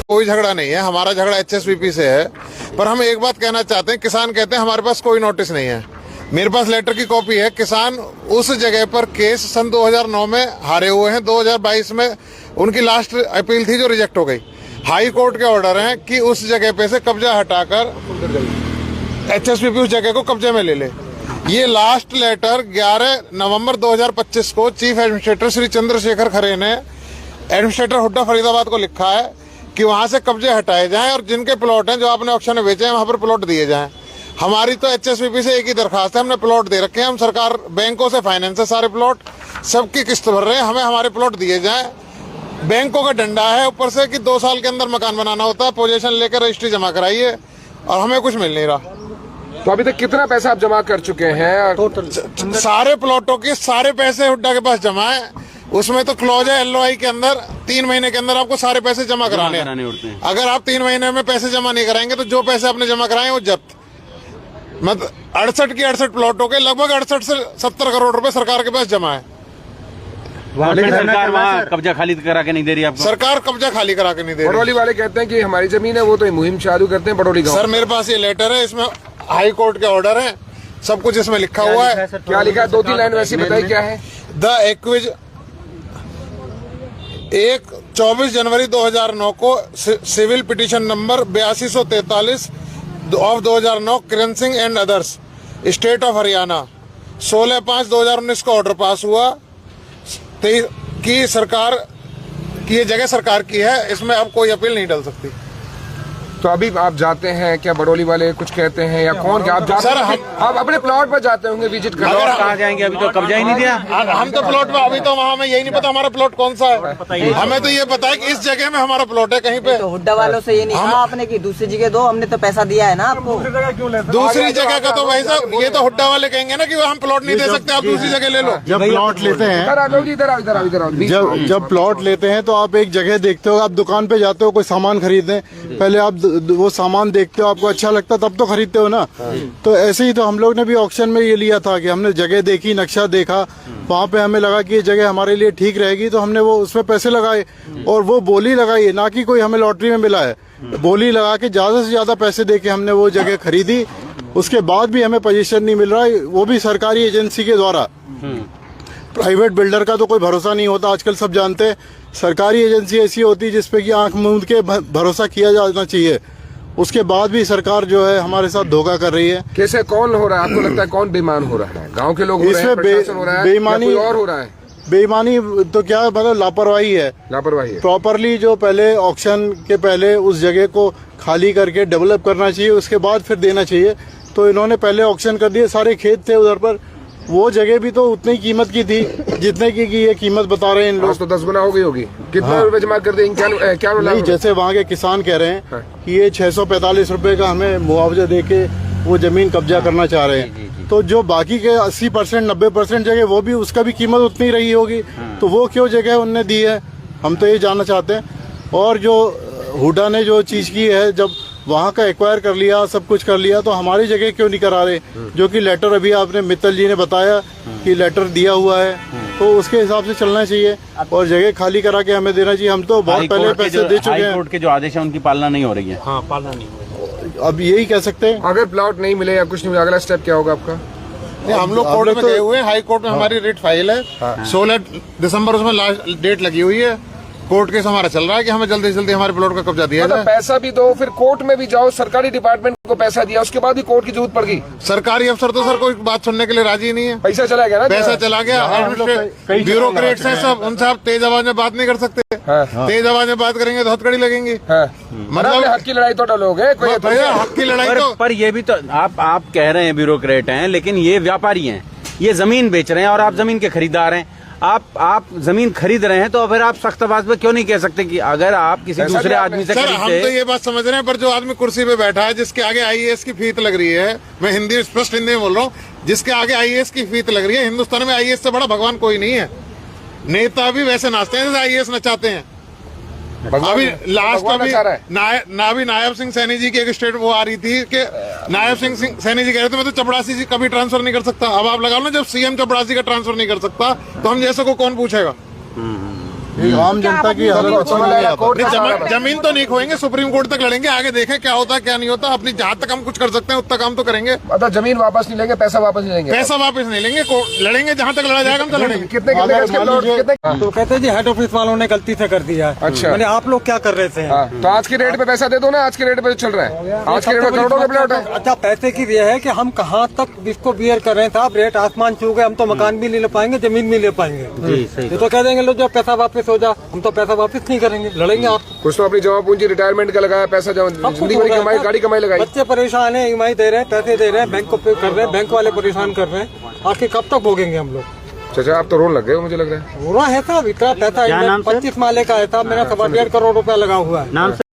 कोई झगड़ा नहीं है, हमारा झगड़ा एचएसपीपी से है। पर हम एक बात कहना चाहते हैं, किसान कहते हैं हमारे पास कोई नोटिस नहीं है। मेरे पास लेटर की कॉपी है। किसान उस जगह पर केस सन 2009 में हारे हुए हैं। 2022 में उनकी लास्ट अपील थी जो रिजेक्ट हो गई। हाई कोर्ट के ऑर्डर हैं कि उस जगह पे से कब्जा हटाकर एचएसपीपी उस जगह को कब्जे में ले ले। ये लास्ट लेटर 11 नवंबर 2025 को चीफ एडमिनिस्ट्रेटर श्री चंद्रशेखर खरे ने एडमिनिस्ट्रेटर हुड्डा फरीदाबाद को लिखा है कि वहां से कब्जे हटाए जाएं और जिनके प्लॉट हैं जो आपने ऑक्शन में बेचे हैं वहां पर प्लॉट दिए जाएं। हमारी तो एचएसपीपी से एक ही दरखास्त है, हमने प्लॉट दे रखे हैं। हम सरकार बैंकों से फाइनेंस है, सारे प्लॉट सबकी किस्त भर रहे हैं, हमें हमारे प्लॉट दिए जाएं। बैंकों का डंडा है ऊपर से कि 2 साल के अंदर मकान बनाना होता है, पोजीशन लेकर रजिस्ट्री जमा कराइए और हमें कुछ मिल नहीं रहा। तो अभी तक कितना पैसा आप जमा कर चुके हैं टोटल? सारे प्लॉटों के सारे पैसे हुड्डा के पास जमा है। उसमें तो क्लॉज है एलओआई के अंदर 3 महीने के अंदर आपको सारे पैसे जमा कराने होते हैं। अगर आप 3 महीने में पैसे जमा नहीं कराएंगे तो जो पैसे आपने जमा कराए वो जब्त। मतलब 68 की 68 प्लॉटों के लगभग 68 से 70 करोड़ रुपए सरकार के पास जमा है। सरकार वहाँ कब्जा खाली करा के नहीं दे रही आपको? सरकार कब्जा खाली करा के नहीं दे रही। बड़ौली वाले कहते हैं कि हमारी जमीन है, वो तो मुहिम चालू करते हैं बड़ौली गाँव। सर मेरे पास ये लेटर है, इसमें हाई कोर्ट के ऑर्डर है, सब कुछ इसमें लिखा हुआ है। क्या लिखा है? 2-3 लाइन वैसी बताइए क्या है। द एक्विज 24 जनवरी 2009 को civil petition number 8243 of 2009 Kiran Singh and others state of Haryana 16/5/2019 को ऑर्डर पास हुआ कि सरकार की ये जगह सरकार की है, इसमें अब कोई अपील नहीं डल सकती। तो अभी आप जाते हैं क्या? बड़ौली वाले कुछ कहते हैं या कौन क्या? आप जाते हैं? आप अपने प्लॉट पर जाते होंगे विजिट करने? कहाँ जाएंगे? अभी तो कब्जा ही नहीं दिया। हम तो प्लॉट पर, अभी तो वहाँ हमें यही नहीं पता हमारा प्लॉट कौन सा है। हमें तो ये पता है कि इस जगह में हमारा प्लॉट है कहीं पे। तो हुड्डा वालों से ये नहीं कहा आपने कि दूसरी जगह दो, हमने तो पैसा दिया है ना आपको। दूसरी जगह का तो भाई साहब ये तो हुड्डा वाले कहेंगे ना कि हम प्लॉट नहीं दे सकते, आप दूसरी जगह ले लो। जब प्लॉट लेते हैं, जब प्लॉट लेते हैं तो आप एक जगह देखते हो, आप दुकान पे जाते हो कोई सामान खरीदने, पहले आप वो सामान देखते हो, आपको अच्छा लगता तब तो खरीदते हो ना। तो ऐसे ही तो हम लोग ने भी ऑक्शन में ये लिया था कि हमने जगह देखी, नक्शा देखा, वहाँ पे हमें लगा कि ये जगह हमारे लिए ठीक रहेगी, तो हमने वो उसमें पैसे लगाए और वो बोली लगाई, ना कि कोई हमें लॉटरी में मिला है। बोली लगा के ज्यादा से ज्यादा पैसे दे के हमने वो जगह खरीदी। उसके बाद भी हमें पोजीशन नहीं मिल रहा है, वो भी सरकारी एजेंसी के द्वारा। प्राइवेट बिल्डर का तो कोई भरोसा नहीं होता आजकल, सब जानते हैं। सरकारी एजेंसी ऐसी होती है जिसपे कि आंख मूंद के भरोसा किया जाना चाहिए। उसके बाद भी सरकार जो है हमारे साथ धोखा कर रही है। कैसे कौन हो रहा है? आपको लगता है कौन बेईमान हो रहा है? गांव के लोग हो रहे हैं, प्रशासन हो रहा है, बेईमानी कोई और हो रहा है? बेईमानी तो क्या मतलब लापरवाही है। प्रॉपरली जो पहले ऑक्शन के पहले उस जगह को खाली करके डेवलप करना चाहिए, उसके बाद फिर देना चाहिए। तो इन्होंने पहले ऑक्शन कर दिए, सारे खेत थे उधर पर, वो जगह भी तो उतनी कीमत की थी जितने की ये कीमत बता रहे हैं इन लोग। तो 10 गुना हो गई होगी। कितना रुपए जमा कर देंगे? क्या नहीं, जैसे वहाँ के किसान कह रहे हैं कि ये 645 रुपए का हमें मुआवजा दे के वो जमीन कब्जा करना चाह रहे हैं। तो जो बाकी के 80% 90% जगह वो भी उसका भी कीमत उतनी रही होगी, तो वो क्यों जगह उनने दी है, हम तो ये जानना चाहते हैं। और जो हुड्डा ने जो चीज की है, जब वहाँ का एक्वायर कर लिया, सब कुछ कर लिया, तो हमारी जगह क्यों नहीं करा रहे? जो कि लेटर अभी आपने मित्तल जी ने बताया कि लेटर दिया हुआ है, तो उसके हिसाब से चलना चाहिए और जगह खाली करा के हमें देना चाहिए। हम तो बहुत पहले पैसे दे चुके हैं। कोर्ट के जो आदेश है उनकी पालना नहीं हो रही है। हाँ, पालना नहीं हो रही है। अब यही कह सकते हैं। अगर प्लॉट नहीं मिले या कुछ नहीं मिला, अगला स्टेप क्या होगा आपका? हम लोग कोर्ट में गए हुए हैं, हाई कोर्ट में हमारी रिट फाइल है। 16 दिसंबर उसमें लास्ट डेट लगी हुई है। कोर्ट केस हमारा चल रहा है कि हमें जल्दी से जल्दी हमारे प्लॉट का कब्जा दिया जाए। पैसा भी दो, फिर कोर्ट में भी जाओ, सरकारी डिपार्टमेंट को पैसा दिया, उसके बाद भी कोर्ट की जरूरत पड़ गई। सरकारी अफसर तो सर कोई बात सुनने के लिए राजी नहीं है। पैसा चला गया ना, पैसा चला गया। ब्यूरोक्रेट्स हैं सब, उनसे आप तेज आवाज में बात नहीं कर सकते। तेज आवाज में बात करेंगे तो हथकड़ी लगेंगी। मतलब हक की लड़ाई तो डलोगे, भैया हक की लड़ाई तो। पर ये भी तो आप कह रहे हैं ब्यूरोक्रेट हैं, लेकिन ये व्यापारी हैं, ये जमीन बेच रहे हैं और आप जमीन के खरीदार हैं। आप जमीन खरीद रहे हैं तो फिर आप सख्त आवाज में क्यों नहीं कह सकते कि अगर आप किसी दूसरे आदमी से खरीदते? हम तो ये बात समझ रहे हैं, पर जो आदमी कुर्सी पे बैठा है, जिसके आगे आईएएस की फीत लग रही है, मैं हिंदी स्पष्ट हिंदी में बोल रहा हूँ, जिसके आगे आईएएस की फीत लग रही है, हिंदुस्तान में आईएएस से बड़ा भगवान कोई नहीं है। नेता भी वैसे नाचते हैं जैसे आईएएस नचाते हैं। अभी लास्ट अभी नायब सिंह सैनी जी की एक स्टेट वो आ रही थी कि नायब सिंह सैनी जी कह रहे थे मैं तो चपड़ासी जी कभी ट्रांसफर नहीं कर सकता। अब आप लगाओ ना, जब सीएम चपड़ासी का ट्रांसफर नहीं कर सकता तो हम जैसे को कौन पूछेगा? आम जनता की हालत अच्छी नहीं है यहाँ पर। जमीन तो नहीं खोएंगे, सुप्रीम कोर्ट तक लड़ेंगे, आगे देखें क्या होता है क्या नहीं होता। अपनी जहां तक हम कुछ कर सकते हैं उतना काम तो करेंगे। मतलब जमीन वापस नहीं लेंगे, पैसा वापस नहीं लेंगे, पैसा वापस नहीं लेंगे, लड़ेंगे जहां तक लड़ा जाएगा हम तो लड़ेंगे। कितने कितने गज के प्लॉट कितने? तो कहते हैं जी हेड ऑफिस वालों ने गलती से कर दिया है। अच्छा। मैंने आप लोग क्या कर रहे थे? हाँ, तो आज की रेट पे पैसा दे दो ना, आज के रेट पे चल रहा है, आज के रेट में करोड़ों के प्लॉट है। अच्छा, पैसे की ये है कि हम कहाँ तक इसको बियर कर रहे हैं साहब, रेट आसमान छू गए, हम तो मकान भी नहीं ले पाएंगे, जमीन भी ले पाएंगे। ये तो कह देंगे लोग जो पैसा वापस हो जा, हम तो पैसा वापस नहीं करेंगे, लड़ेंगे आप। कुछ तो अपनी जमा पूंजी रिटायरमेंट का लगाया पैसा, जिंदगी भर की कमाई, गाड़ी कमाई लगाई। बच्चे परेशान है, ईएमआई दे रहे हैं, पैसे दे रहे हैं, बैंक को पे कर रहे हैं, बैंक वाले परेशान कर रहे हैं। आखिर कब तक भोगेंगे हम लोग? चाचा आप तो रोन लग गए हो, मुझे लग रहा है। बुरा है साहब, इतना पैसा 25 माले का है साहब, मेरा 1.5 करोड़ रुपया लगा हुआ है।